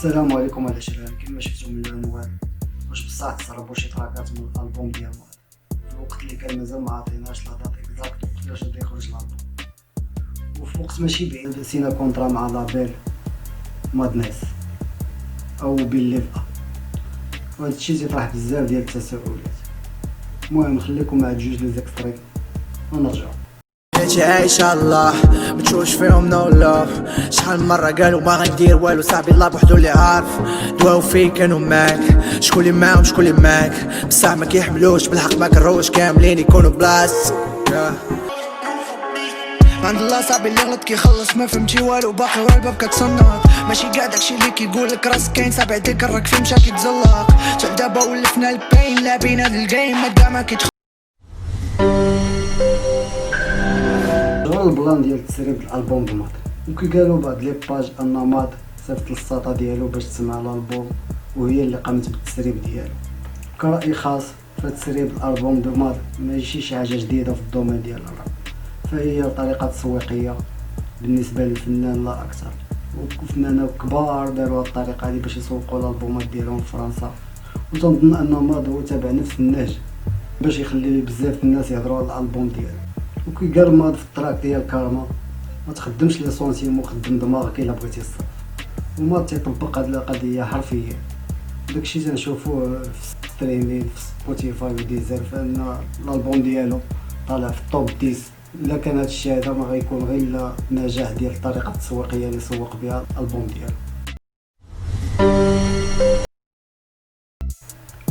السلام عليكم على شباب. كما شفتوا من العنوان واش بصح تسربوا شي تراكات من الالبوم ديال ماد في الوقت اللي كان مازال ما عطيناش لا دات اكزاكت وقتاش غادي يخرج الالبوم، وفي وقت ماشي بعيد سينا كونطرا مع لابيل مادنس او بيليف وهذا الشيء تيطرح بزاف ديال التساؤلات. المهم خليكم مع جوج لي زيكستري ونرجعوا. ان شاء الله متشوش فيهم نو لوف. شحال من مرة قالوا ما غندير والو، صاحبي الله بوحدو اللي عارف. دواو فيك كانوا معاك، شكون اللي معاهم شكون اللي معاك، بصح ما كيحملوش بالحق ما كروش كاملين يكونوا بلاص. عند الله صاحبي اللي غلط كيخلص، ما فهمتي والو باقي ورا الباب كتصنط. ماشي قاع داكشي اللي كيقولك راسك كاين، صاحبي عديك الراك في مشا كيتزلق. حتى دابا ولفنا البين لاعبين هاد الجيم ما كاع ما كيتخ. البلان ديال تسريب الالبوم بماد، وكيقالوا بعض لي باج ان ماد صيفط الساطا ديالو باش تسمع الالبوم وهي اللي قامت بالتسريب ديالو. كرأي خاص فتسريب الالبوم بماد ماشي شي حاجه جديده في الدومين ديال الراب، فهي طريقه تسويقيه بالنسبه للفنان لا اكثر. وفنانين كبار داروا الطريقه هذه باش يسوقوا الالبومات ديالهم في فرنسا، وتنظن ان ماد هو تابع نفس النهج باش يخلي بزاف الناس يهضروا على الالبوم ديالو. وكيقال ماد في التراك ديال كارما ما تخدمش لي سونتيم وخدم دماغك الا بغيتي الصرف، وماد تيطبق هاد القضيه حرفيا. داكشي تنشوفوه في ستريمين في سبوتيفاي وديزر، فان الالبوم ديالو طالع في التوب 10. الا كان هادشي هذا ما غيكون غير الا نجاح ديال الطريقه التسويقيه اللي سوق بها الالبوم ديالو.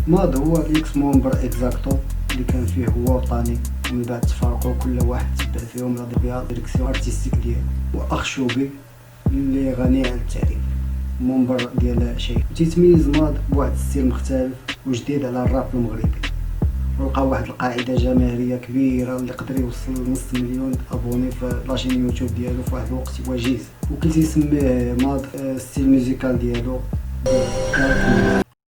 ماد هو الاكس ممبر اكزاكتو اللي كان فيه هو وطاني، ومن بعد تفارقوا كل واحد تبع فيهم راضي بها ديريكسيون ارتستيك ديالو. واخ شوبي اللي غني عن التعريف ممبر ديال شيء، تيتميز ماد بواحد الستيل مختلف وجديد على الراب المغربي، ولقى واحد القاعده جماهيريه كبيره اللي قدر يوصل لنص مليون ابوني في لاشين يوتيوب ديالو في واحد الوقت وجيز. وكل تيسميه ماد ستيل ميوزيكال ديالو